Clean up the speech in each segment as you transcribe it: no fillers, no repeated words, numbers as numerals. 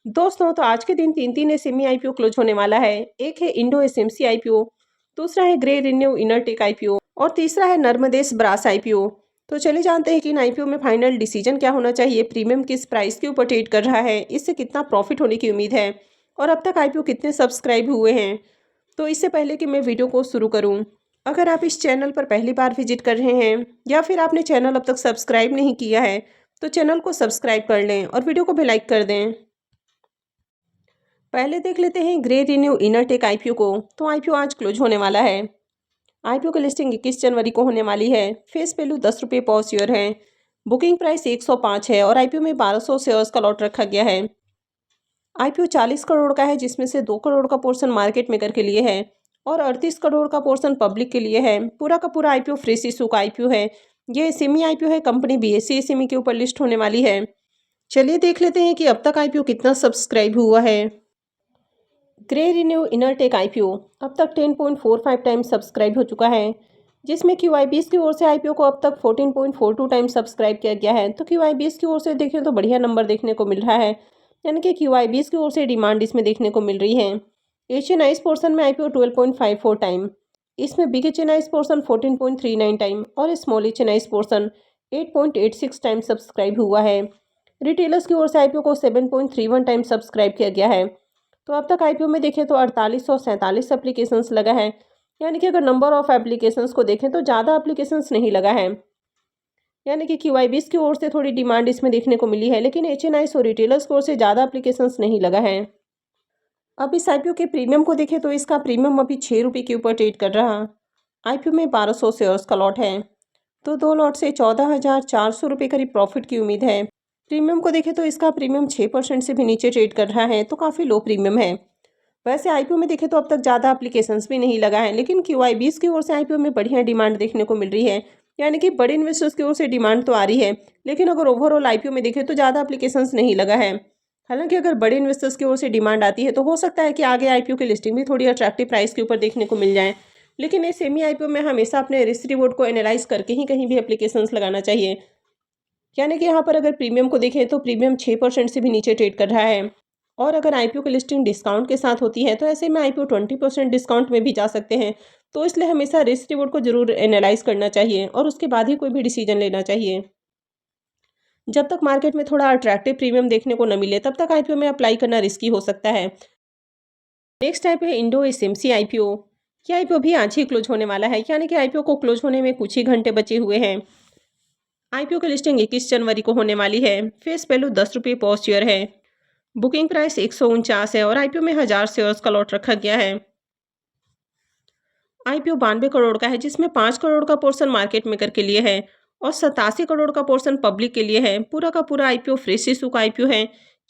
दोस्तों तो आज के दिन तीन एसएमई आईपीओ क्लोज होने वाला है। एक है इंडो एसएमसी आईपीओ, दूसरा है ग्रे रिन्यू इनरटेक आईपीओ और तीसरा है नर्मदेश ब्रास आईपीओ। तो चलिए जानते हैं कि इन आईपीओ में फाइनल डिसीजन क्या होना चाहिए, प्रीमियम किस प्राइस के ऊपर ट्रेड कर रहा है, इससे कितना प्रॉफिट होने की उम्मीद है और अब तक आईपीओ कितने सब्सक्राइब हुए हैं। तो इससे पहले कि मैं वीडियो को शुरू करूँ, अगर आप इस चैनल पर पहली बार विजिट कर रहे हैं या फिर आपने चैनल अब तक सब्सक्राइब नहीं किया है तो चैनल को सब्सक्राइब कर लें और वीडियो को भी लाइक कर दें। पहले देख लेते हैं ग्रे रिन्यू इनरटेक आईपीओ को। तो आईपीओ आज क्लोज होने वाला है। आईपीओ की लिस्टिंग 21 जनवरी को होने वाली है। फेस वैल्यू 10 रुपये पर शेयर है। बुकिंग प्राइस 105 है और आईपीओ में 1200 शेयर्स का लॉट रखा गया है। आईपीओ 40 करोड़ का है, जिसमें से 2 करोड़ का पोर्शन मार्केट मेकर के लिए है और 38 करोड़ का पोर्शन पब्लिक के लिए है। पूरा का पूरा आईपीओ फ्रेश इशू का आईपीओ है। ये सेमी आईपीओ है, कंपनी बीएसई सेमी के ऊपर लिस्ट होने वाली है। चलिए देख लेते हैं कि अब तक आईपीओ कितना सब्सक्राइब हुआ है। ग्रे रिन्यू इनरटेक आईपीओ अब तक 10.45 टाइम्स सब्सक्राइब हो चुका है, जिसमें क्यूआईबीएस की ओर से आईपीओ को अब तक 14.42 टाइम्स सब्सक्राइब किया गया है। तो क्यूआईबीएस की ओर से देखें तो बढ़िया नंबर देखने को मिल रहा है, यानी कि क्यूआईबीएस की ओर से डिमांड इसमें देखने को मिल रही है। एचएनआईस पोर्सन में आईपीओ 12.54 टाइम, इसमें बिग एचएनआईस पोर्सन 14.39 टाइम और small HNIs portion 8.86 time subscribe हुआ है। रिटेलर्स की ओर से आईपीओ को 7.31 टाइम सब्सक्राइब किया गया है। तो अब तक आईपीओ में देखें तो 4847 एप्लीकेशंस लगा है, यानी कि अगर नंबर ऑफ एप्लीकेशंस को देखें तो ज़्यादा एप्लीकेशंस नहीं लगा है, यानी कि क्यूआईबीएस की ओर से थोड़ी डिमांड इसमें देखने को मिली है, लेकिन एचएनआईस और रिटेलर्स की ओर से ज़्यादा एप्लीकेशंस नहीं लगा है। अब इस आईपीओ के प्रीमियम को देखें तो इसका प्रीमियम अभी 6 रुपये के ऊपर ट्रेड कर रहा। आईपीओ में 1200 शेयर्स का लॉट है, तो 2 लॉट से 14,400 रुपये करीब प्रॉफिट की उम्मीद है। प्रीमियम को देखें तो इसका प्रीमियम 6% से भी नीचे ट्रेड कर रहा है, तो काफ़ी लो प्रीमियम है। वैसे आईपीओ में देखें तो अब तक ज़्यादा एप्लीकेशंस भी नहीं लगा है, लेकिन क्यूआईबीएस की ओर से आईपीओ में बढ़िया डिमांड देखने को मिल रही है, यानी कि बड़े इन्वेस्टर्स की ओर से डिमांड तो आ रही है, लेकिन अगर ओवरऑल आईपीओ में देखें तो ज़्यादा एप्लीकेशंस नहीं लगा है। हालांकि अगर बड़े इन्वेस्टर्स की ओर से डिमांड आती है तो हो सकता है कि आगे आईपीओ की लिस्टिंग भी थोड़ी अट्रैक्टिव प्राइस के ऊपर देखने को मिल जाए, लेकिन इस सेमी आईपीओ में हमेशा अपने रिस्क रिवॉर्ड को एनालाइज करके ही कहीं भी एप्लीकेशंस लगाना चाहिए। यानी कि यहाँ पर अगर प्रीमियम को देखें तो प्रीमियम 6% से भी नीचे ट्रेड कर रहा है, और अगर आईपीओ की लिस्टिंग डिस्काउंट के साथ होती है तो ऐसे में आईपीओ 20% डिस्काउंट में भी जा सकते हैं। तो इसलिए हमेशा रिस्क रिवॉर्ड को जरूर एनालाइज करना चाहिए और उसके बाद ही कोई भी डिसीजन लेना चाहिए। जब तक मार्केट में थोड़ा अट्रैक्टिव प्रीमियम देखने को न मिले तब तक आईपीओ में अप्लाई करना रिस्की हो सकता है। नेक्स्ट टाइप है इंडो एसएमसी आईपीओ। यह आईपीओ भी आज ही क्लोज होने वाला है, यानी कि आईपीओ को क्लोज होने में कुछ ही घंटे बचे हुए हैं। आईपीओ की लिस्टिंग 21 जनवरी को होने वाली है। फेस वैल्यू 10 रुपये पर शेयर है। बुकिंग प्राइस 149 है और आईपीओ में 1000 शेयर्स का लॉट रखा गया है। आईपीओ 92 करोड़ का है, जिसमें 5 करोड़ का पोर्शन मार्केट मेकर के लिए है और 87 करोड़ का पोर्शन पब्लिक के लिए है। पूरा का पूरा आईपीओ फ्रेश इशू का आईपीओ है।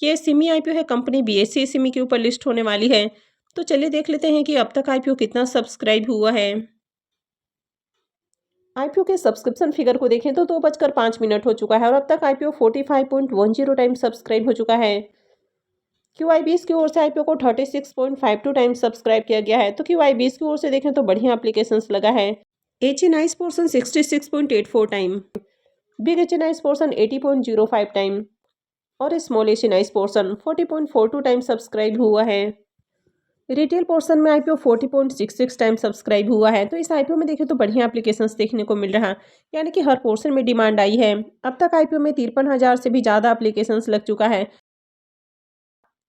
ये सिमी आईपीओ है, कंपनी बीएसई सिमी के ऊपर लिस्ट होने वाली है। तो चलिए देख लेते हैं कि अब तक आईपीओ कितना सब्सक्राइब हुआ है। आईपीओ के सब्सक्रिप्शन फिगर को देखें तो 2:05 हो चुका है और अब तक आईपीओ 45.10 टाइम सब्सक्राइब हो चुका है। क्यूआईबीएस की ओर से आईपीओ को 36.52 टाइम्स सब्सक्राइब किया गया है। तो क्यूआईबीएस की ओर से देखें तो बढ़िया एप्लीकेशंस लगा है। HNIs portion 66.84 time, big HNIs portion 80.05 time और small HNIs portion 40.42 time subscribe हुआ है। रिटेल पोर्शन में आईपीओ 40.66 टाइम सब्सक्राइब हुआ है। तो इस आईपीओ में देखें तो बढ़िया एप्लीकेशंस देखने को मिल रहा, यानी कि हर पोर्शन में डिमांड आई है। अब तक आईपीओ में 53,000 से भी ज़्यादा एप्लीकेशंस लग चुका है,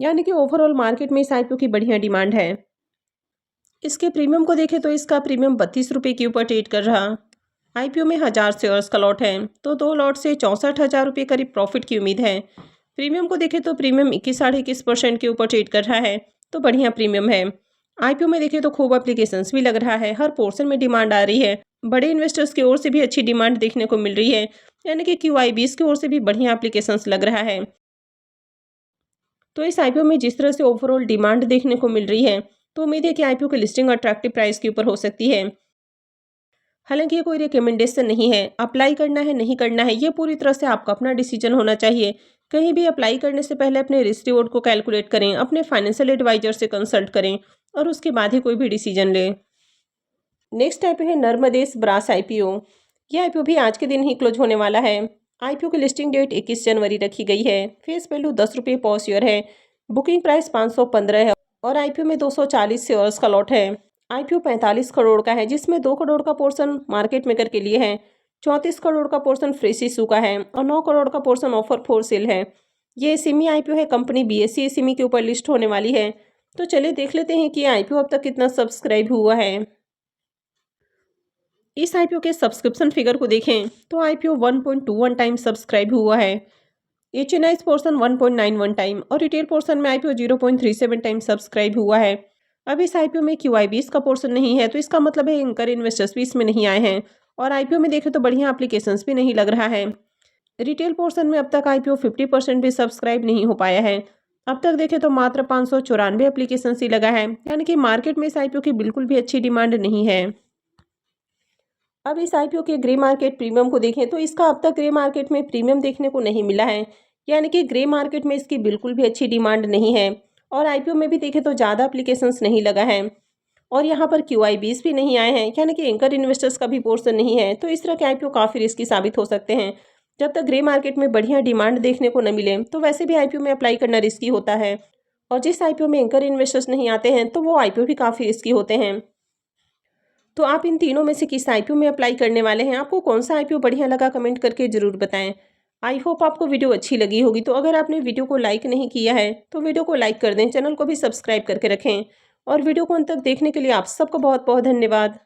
यानी कि ओवरऑल मार्केट में इस आईपीओ की बढ़िया डिमांड है। इसके प्रीमियम को देखें तो इसका प्रीमियम 32 रुपये के ऊपर ट्रेड कर रहा। आईपीओ में 1000 शेयर्स का लॉट है, तो 2 लॉट से 64,000 रुपये करीब प्रॉफिट की उम्मीद है। प्रीमियम को देखें तो प्रीमियम 21-21% के ऊपर ट्रेड कर रहा है, तो बढ़िया प्रीमियम है। आईपीओ में देखें तो खूब एप्लीकेशंस भी लग रहा है, हर पोर्शन में डिमांड आ रही है। बड़े इन्वेस्टर्स की ओर से भी अच्छी डिमांड देखने को मिल रही है, यानी कि क्यूआईबीएस की ओर से भी बढ़िया एप्लीकेशंस लग रहा है। तो इस आईपीओ में जिस तरह से ओवरऑल डिमांड देखने को मिल रही है, तो उम्मीद है कि आईपीओ की लिस्टिंग अट्रैक्टिव प्राइस के ऊपर हो सकती है। हालांकि ये कोई रिकमेंडेशन नहीं है, अप्लाई करना है नहीं करना है ये पूरी तरह से आपका अपना डिसीजन होना चाहिए। कहीं भी अप्लाई करने से पहले अपने रिस्क रिवॉर्ड को कैलकुलेट करें, अपने फाइनेंशियल एडवाइजर से कंसल्ट करें और उसके बाद ही कोई भी डिसीजन लें। नेक्स्ट टाइप है नर्मदेश ब्रास आईपीओ। यह आईपीओ भी आज के दिन ही क्लोज होने वाला है। आईपीओ की लिस्टिंग डेट 21 जनवरी रखी गई है। फेस वैल्यू 10 रुपये पर शेयर है। बुकिंग प्राइस 515 है और आईपीओ में 240 शेयर्स का लॉट है। आईपीओ 45 करोड़ का है, जिसमें 2 करोड़ का पोर्शन मार्केट मेकर के लिए है, 34 करोड़ का पोर्शन फ्रेश इशू का है और 9 करोड़ का पोर्शन ऑफर फॉर सेल है। ये सिमी आईपीओ है, कंपनी बीएसई सिमी के ऊपर लिस्ट होने वाली है। तो चलिए देख लेते हैं कि आईपीओ अब तक कितना सब्सक्राइब हुआ है। इस आईपीओ के सब्सक्रिप्शन फिगर को देखें तो आईपीओ 1.21 टाइम सब्सक्राइब हुआ है, एचएनआईज पोर्शन 1.91 टाइम और रिटेल पोर्शन में आईपीओ 0.37 टाइम सब्सक्राइब हुआ है। अब इस आईपीओ में क्यूआईबीस का पोर्शन नहीं है, तो इसका मतलब है एंकर इन्वेस्टर्स भी इसमें नहीं आए हैं और आईपीओ में देखें तो बढ़िया एप्लीकेशंस भी नहीं लग रहा है। रिटेल पोर्शन में अब तक आईपीओ 50% भी सब्सक्राइब नहीं हो पाया है। अब तक देखें तो मात्र 594 एप्लीकेशन ही लगा है, यानी कि मार्केट में इस आईपीओ की बिल्कुल भी अच्छी डिमांड नहीं है। अब इस आईपीओ के ग्रे मार्केट प्रीमियम को देखें तो इसका अब तक ग्रे मार्केट में प्रीमियम देखने को नहीं मिला है, यानी कि ग्रे मार्केट में इसकी बिल्कुल भी अच्छी डिमांड नहीं है और आईपीओ में भी देखें तो ज़्यादा एप्लीकेशंस नहीं लगा है और यहाँ पर क्यूआईबीस भी नहीं आए हैं, यानी कि एंकर इन्वेस्टर्स का भी पोर्शन नहीं है। तो इस तरह के आईपीओ काफ़ी रिस्की साबित हो सकते हैं। जब तक ग्रे मार्केट में बढ़िया डिमांड देखने को न मिले तो वैसे भी आईपीओ में अप्लाई करना रिस्की होता है और जिस आईपीओ में एंकर इन्वेस्टर्स नहीं आते हैं तो वो आईपीओ भी काफ़ी रिस्की होते हैं। तो आप इन तीनों में से किस आईपीओ में अप्लाई करने वाले हैं? आपको कौन सा आईपीओ बढ़िया लगा कमेंट करके ज़रूर बताएं। आई होप आपको वीडियो अच्छी लगी होगी। तो अगर आपने वीडियो को लाइक नहीं किया है तो वीडियो को लाइक कर दें, चैनल को भी सब्सक्राइब करके रखें और वीडियो को अंत तक देखने के लिए आप सबको बहुत बहुत धन्यवाद।